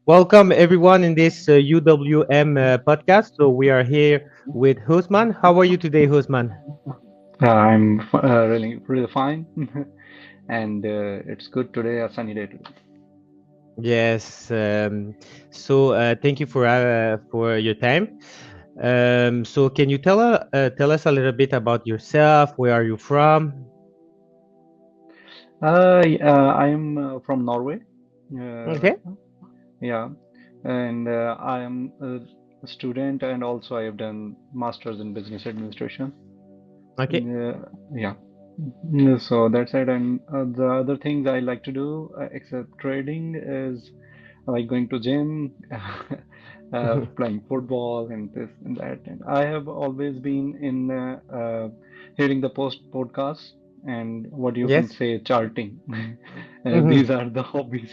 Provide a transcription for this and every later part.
Welcome everyone in this UWM podcast. So we are here with Osman. How are you today, Osman? I'm really fine, and it's good today, a sunny day today. Yes. Thank you for your time. So can you tell us a little bit about yourself? Where are you from? I'm from Norway. Uh, Okay. yeah, and I am a student, and also I have done masters in business administration. Okay. Yeah, so that's it. And the other things I like to do, except trading, is like going to gym, playing football, and this and that. And I have always been in hearing the podcast and what you can Yes. say, charting. hmm These are the hobbies.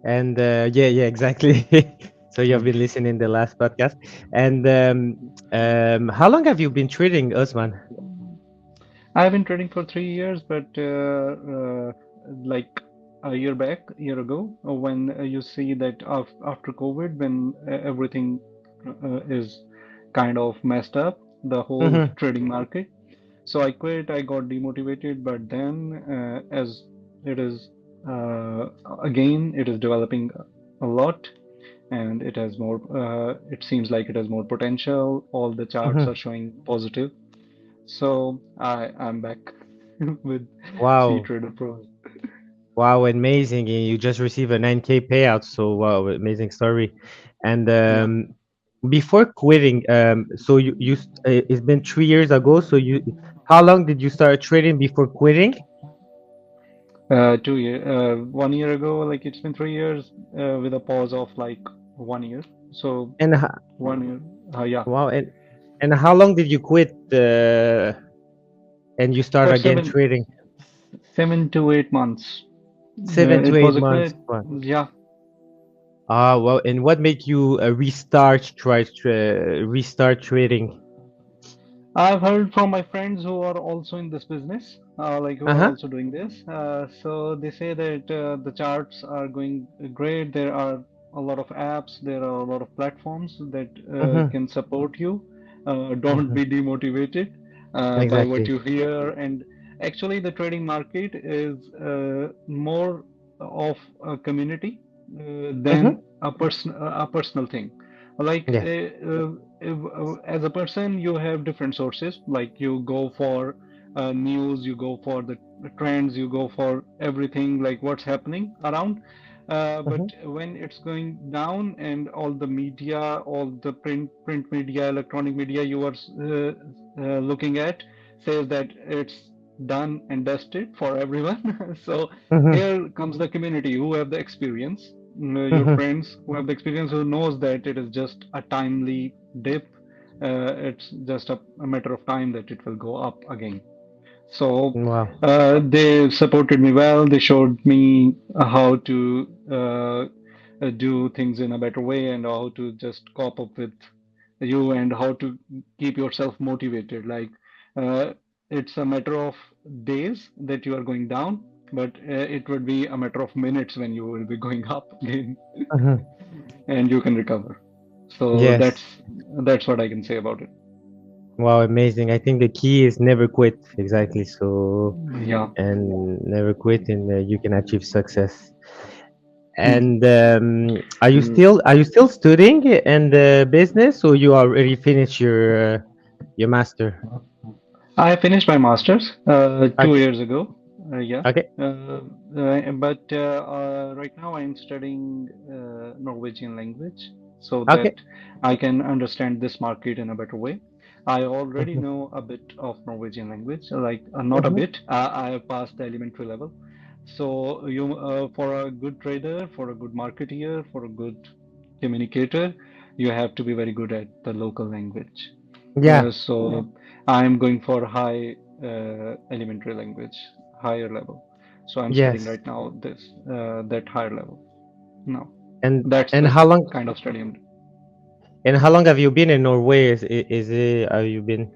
And yeah, exactly. So you have been listening the last podcast. And how long have you been trading, Osman? I've been trading for 3 years, but like a year ago, when you see that after COVID, when everything is kind of messed up, the whole hmm trading market. So I quit, I got demotivated, but then as it is again, it is developing a lot and it has more, it seems like it has more potential. All the charts hmm are showing positive. So I'm back with C Wow. Trader Pro. Wow, amazing. You just received a 9K payout. So, wow, amazing story. And Yeah. before quitting, it's been 3 years ago. How long did you start trading before quitting? 1 year ago, like it's been 3 years with a pause of like 1 year. So And 1 year, yeah, wow, and how long did you quit and you start for again trading? 7 to 8 months. Seven to It eight was a months. good, Wow. yeah. Well, and what made you restart trading? I've heard from my friends who are also in this business, like who are Uh-huh. also doing this. So they say that the charts are going great. There are a lot of apps, there are a lot of platforms that Mm-hmm. can support you. Don't Mm-hmm. be demotivated by what Exactly. you hear. And actually, the trading market is more of a community than Mm-hmm. a personal thing. Like Yes. as a person, you have different sources. Like you go for news, you go for the trends, you go for everything, like what's happening around. But Mm-hmm. when it's going down and all the media, all the print media, electronic media you are looking at says that it's done and dusted for everyone. So Mm-hmm. here comes the community who have the experience, your Mm-hmm. friends who have the experience, who knows that it is just a timely dip. It's just a matter of time that it will go up again. So Wow. they supported me well. They showed me how to do things in a better way and how to just cope up with you and how to keep yourself motivated. Like uh, it's a matter of days that you are going down, but it would be a matter of minutes when you will be going up again Mm-hmm. and you can recover. So Yes. that's what I can say about it. Wow, amazing. I think the key is never quit. Exactly. So, Yeah. and never quit, and you can achieve success. Hmm. And are you still studying in the business, or you already finished your master? I finished my master's two Okay. years ago. Yeah. Okay. But right now I'm studying Norwegian language so that Okay. I can understand this market in a better way. I already Mm-hmm. know a bit of Norwegian language, like not a Mm-hmm. bit. I have passed the elementary level. So you, for a good trader, for a good marketeer, for a good communicator, you have to be very good at the local language. Yeah. So I'm going for high elementary language, higher level. So I'm studying Yes. right now this that higher level. No, And that's and the how long kind of study I'm doing. and how long have you been in Norway? Is it have you been?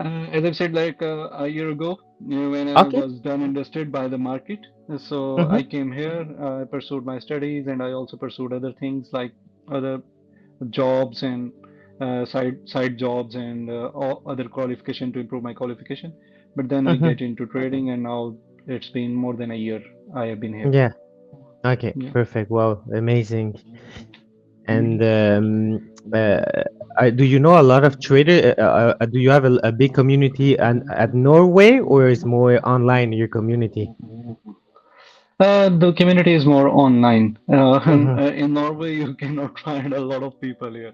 As I've said, like a year ago, when I Okay. was done and dusted by the market, so I Mm-hmm. came here, I pursued my studies, and I also pursued other things like other jobs and side jobs and all other qualification to improve my qualification. But then I Mm-hmm. get into trading, and now it's been more than a year I have been here. Yeah. Okay. Yeah. Perfect. Wow. Amazing. And Mhm. do you know a lot of trader? Do you have a big community at Norway, or is more online your community? The community is more online. Mm-hmm. In Norway, you cannot find a lot of people here.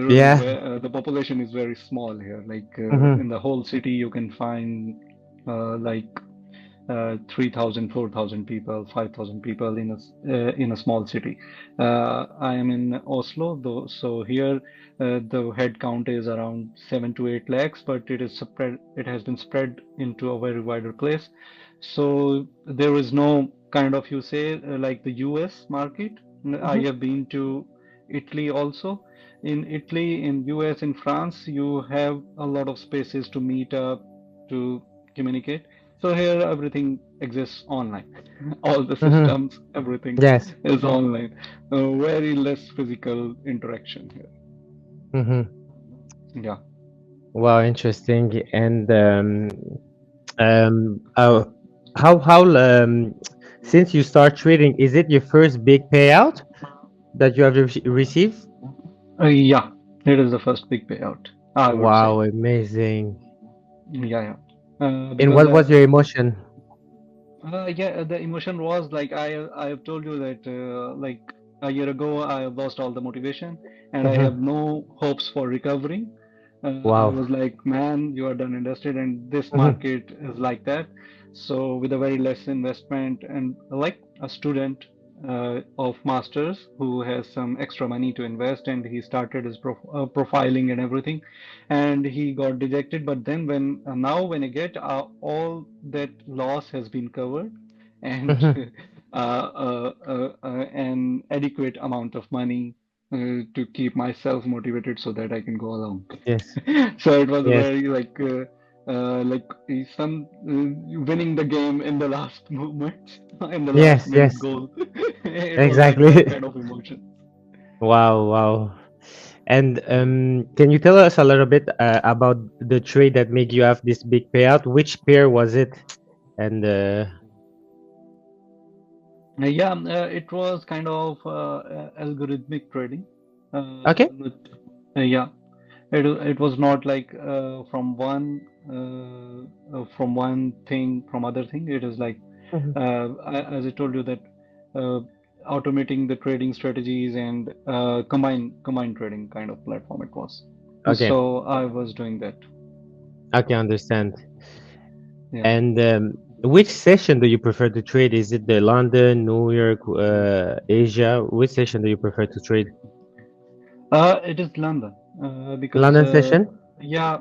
Yeah. The population is very small here. Like Mm-hmm. in the whole city, you can find like 3,000, 4,000 people, 5,000 people in a small city. I am in Oslo, though, so here the head count is around 7 to 8 lakhs, but it is spread. It has been spread into a very wider place. So there is no kind of, you say, like the US market. I Mm-hmm. have been to Italy also. In Italy, in US, in France, you have a lot of spaces to meet up, to communicate. So here everything exists online. All the Mm-hmm. systems, everything Yes. is online. Very less physical interaction here. Mm-hmm. Yeah. Wow, interesting. And um, uh, how since you start trading, is it your first big payout that you have received? Yeah, it is the first big payout, I would say. Wow, amazing. Yeah, yeah. And Because what was your emotion? yeah, the emotion was like I have told you that like a year ago I have lost all the motivation and I have Mm-hmm. no hopes for recovering. I Wow. was like, man, you are done and dusted, and this Mm-hmm. market is like that. So with a very less investment and like a student of masters who has some extra money to invest, and he started his profiling and everything, and he got dejected. But then when now when I get all that loss has been covered, and Mm-hmm. an adequate amount of money to keep myself motivated so that I can go along. Yes. So it was a Yes. very like some winning the game in the last moment, in the last Yes. minute Yes. goal. It was like that Exactly. kind of emotion. Wow. Wow. And can you tell us a little bit about the trade that made you have this big payout? Which pair was it? And Yeah, it was kind of algorithmic trading. okay. But, yeah, it was not like from one thing from other thing. It is like Mhm. as I told you that uh, automating the trading strategies and combined trading kind of platform it was. Okay. So I was doing that. Okay. Understand. Yeah. And which session do you prefer to trade? Is it the London, New York, Asia? Which session do you prefer to trade? It is London because London session. yeah,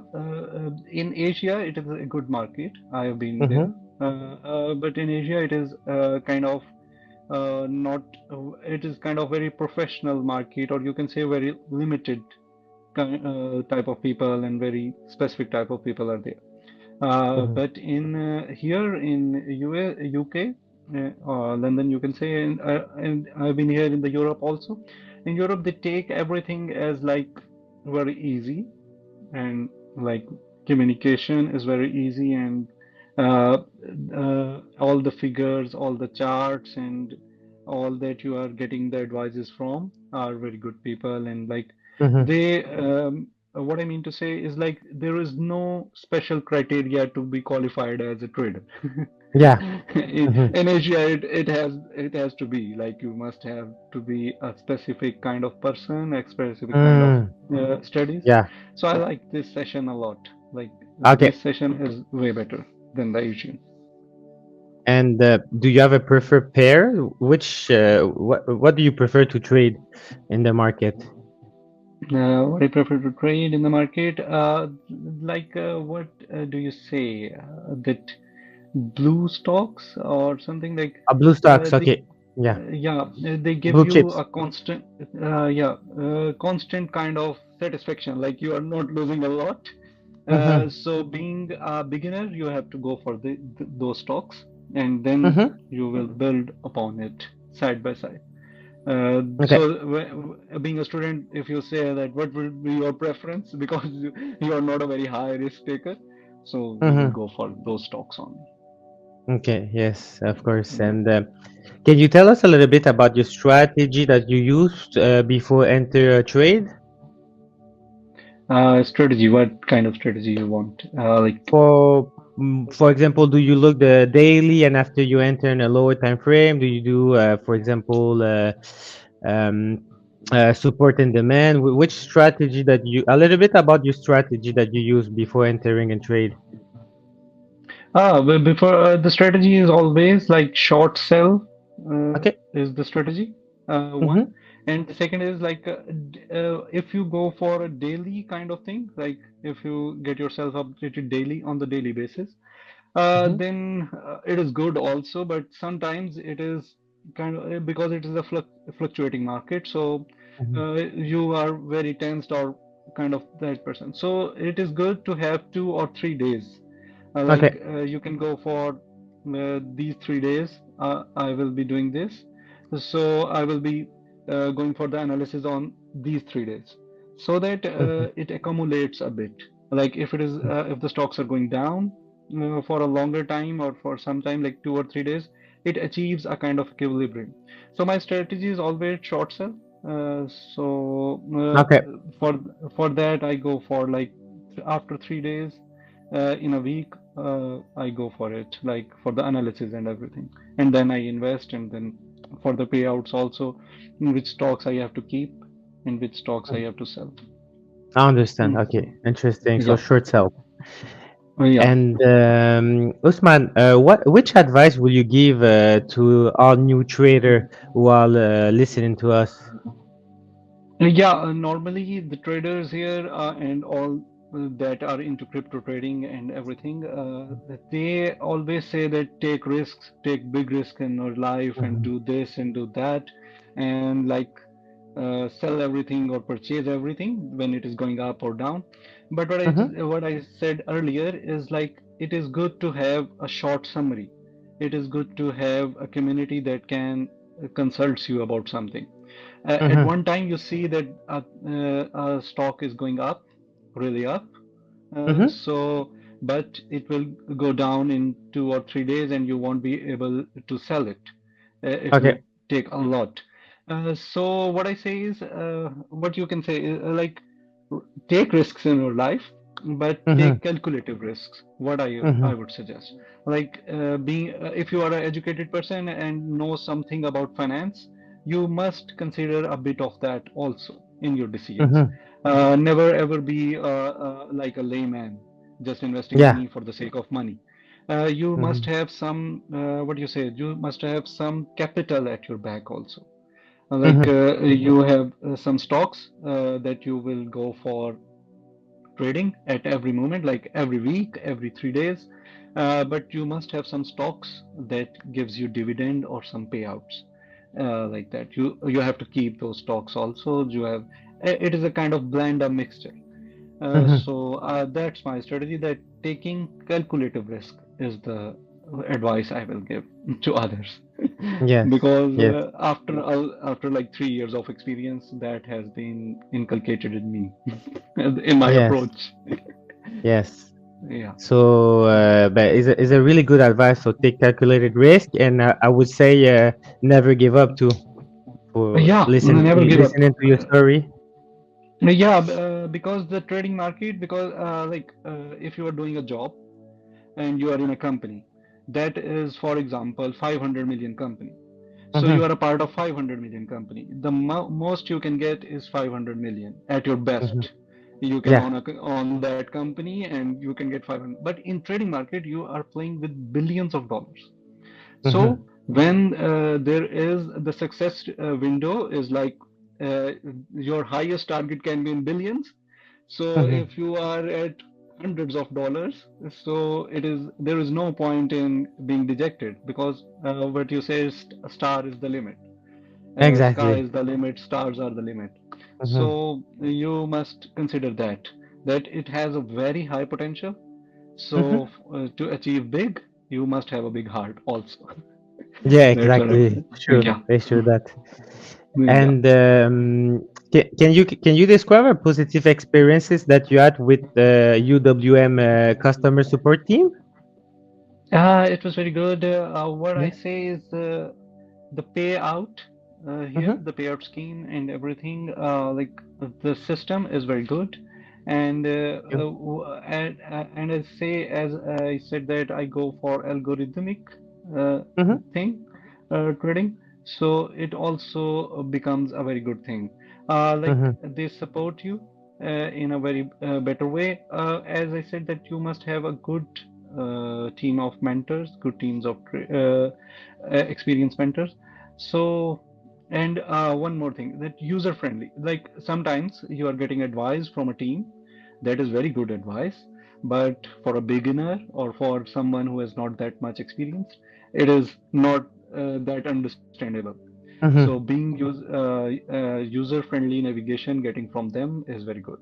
in Asia it is a good market. I have been there, Mm-hmm. but in Asia it is kind of not. It is kind of very professional market, or you can say very limited type of people and very specific type of people are there. Mm-hmm. But in here in UK, London, you can say, and I've been here in the Europe also. In Europe, they take everything as like very easy, and like communication is very easy, and uh, all the figures, all the charts, and all that you are getting the advices from are very good people, and like Mm-hmm. they what I mean to say is like there is no special criteria to be qualified as a trader. Yeah. Mm-hmm. In Asia, it has to be like you must have to be a specific kind of person, a specific kind of Mm. studies. Yeah. So I like this session a lot. Like Okay. this session is way better than the Asian. And do you have a preferred pair? Which what do you prefer to trade in the market? What I prefer to trade in the market, like what do you say that blue stocks or something like Blue stocks. the Okay. Yeah. yeah they give Blue you chips. a constant constant kind of satisfaction, like you are not losing a lot, Mm-hmm. So being a beginner, you have to go for those stocks, and then Mm-hmm. you will build upon it side by side. Okay. Being a student, if you say that what will be your preference, because you are not a very high risk taker, so you will Mm-hmm. go for those stocks only. Okay. Yes, of course. Yeah. And can you tell us a little bit about your strategy that you used before enter a trade? Strategy, what kind of strategy you want? For example, do you look the daily and after you enter in a lower time frame, do you do, for example, um, support and demand? Which strategy that you, a little bit about your strategy that you use before entering a trade? Well, before the strategy is always like short sell Okay. is the strategy, one. Mm-hmm. And the second is like if you go for a daily kind of thing, like if you get yourself updated daily on the daily basis, Mm-hmm. then it is good also, but sometimes it is kind of because it is a fluctuating market, so Mm-hmm. you are very tensed or kind of that person. So it is good to have 2 or 3 days. Okay. You can go for these 3 days. I will be doing this, so I will be going for the analysis on these 3 days, so that Mm-hmm. it accumulates a bit. Like if the stocks are going down for a longer time or for some time, like 2 or 3 days, it achieves a kind of equilibrium. So my strategy is always short sell. So Okay. for for that, I go for like after 3 days in a week, I go for it, like for the analysis and everything, and then I invest, and then for the payouts also, in which stocks I have to keep, and which stocks I have to sell. I understand. So, Okay. Interesting. So yeah, short sell. yeah. And Usman, which advice will you give to all new trader while listening to us? Yeah, normally the traders here and all that are into crypto trading and everything, they always say that take risks, take big risk in your life, and Mm-hmm. do this and do that, and like sell everything or purchase everything when it is going up or down. But Mm-hmm. what I said earlier is like it is good to have a short summary. It is good to have a community that can consults you about something. At Mm-hmm. one time, you see that a stock is going up, really up. Mm-hmm. But it will go down in 2 or 3 days, and you won't be able to sell it. It will Okay. take a lot. So what I say is, what you can say is take risks in your life, but Mm-hmm. take calculative risks. What Mm-hmm. I would suggest, being if you are an educated person and know something about finance, you must consider a bit of that also in your decisions. Mm-hmm. Never ever be like a layman, just investing Yeah. money for the sake of money. You must Mm-hmm. have some, what you say, you must have some capital at your back also. Mm-hmm. You have some stocks that you will go for trading at every moment, like every week, every 3 days. But you must have some stocks that gives you dividend or some payouts like that. You have to keep those stocks also. It is a kind of blend, a mixture. Mm-hmm. So that's my strategy. That taking calculative risk is the advice I will give to others, Yes. because Yes. after like 3 years of experience, that has been inculcated in me in my Yes. approach. Yes. Yeah, So, but is a really good advice. So take calculated risk, and I would say never give up too. For yeah. Never give up. listening to your story. Yeah, because the trading market, because if you are doing a job and you are in a company that is, for example, 500 million company. So you Mm-hmm. are a part of 500 million company. The most you can get is 500 million at your Mm-hmm. best. You can Yeah. own that company and you can get 500. But in trading market, you are playing with billions of dollars. Mm-hmm. So when there is the success window is like uh, your highest target can be in billions. So Mm-hmm. if you are at hundreds of dollars, so there is no point in being dejected, because what you say is star is the limit. Sky Exactly. is the limit, stars are the limit. Mm-hmm. So you must consider that. that it has a very high potential. So Hmm. to achieve big, you must have a big heart also. Yeah, That's what I would exactly. say. Sure, Yeah, I sure that. yeah. And can you describe our positive experiences that you had with the UWM customer support team? It was very good. What I Yeah. say is the payout here, Mm-hmm. the payout scheme and everything, like the system is very good. And and I say, as I said, that I go for algorithmic uh, Mm-hmm. thing, trading. So it also becomes a very good thing. Like Mm-hmm. they support you in a very better way. As I said, that you must have a good team of mentors, good teams of experienced mentors. So, and one more thing, that user friendly. Like sometimes you are getting advice from a team that is very good advice, but for a beginner or for someone who has not that much experience, it is not that understandable. So Mm-hmm. being user-friendly navigation getting from them is very good.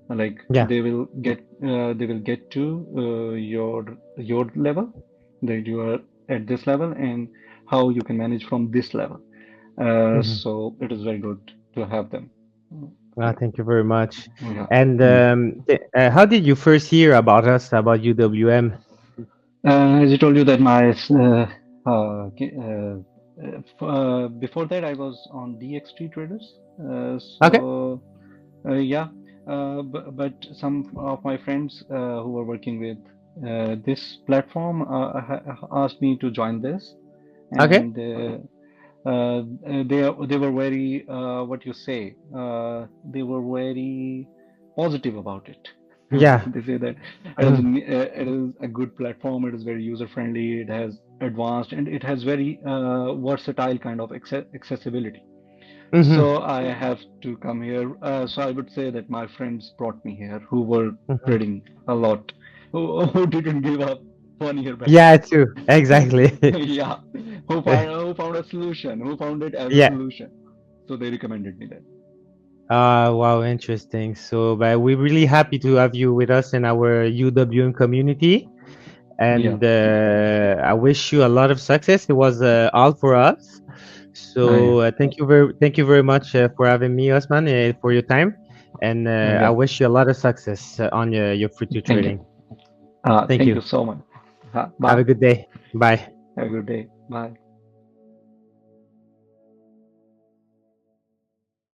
Like Yeah. they will get to your level, that you are at this level and how you can manage from this level. Mm-hmm. So it is very good to have them. Thank you very much. Yeah. And Mm. how did you first hear about us, about UWM? As I told you that my before that I was on DXT traders. Okay. Yeah, but some of my friends who were working with this platform asked me to join this, Okay. and they were very what you say they were very positive about it. Yeah. They say that Mm-hmm. it is a good platform. It is very user friendly. It has advanced and it has very versatile kind of accessibility. Mm-hmm. So I have to come here. So I would say that my friends brought me here who were Mm-hmm. trading a lot, who didn't give up 1 year back. Yeah, too. Exactly. Yeah, who found a solution, who found it as a Yeah. solution. So they recommended me that. Wow, interesting. So, but we're really happy to have you with us in our UWM community, Yeah, and I wish you a lot of success. It was all for us. yeah, So, thank you very much for having me, Osman, for your time, and I yeah. wish you a lot of success on your future Thank you. trading. Thank Thank you you. so much. Have Bye. a good day. Bye. Have a good day. Bye.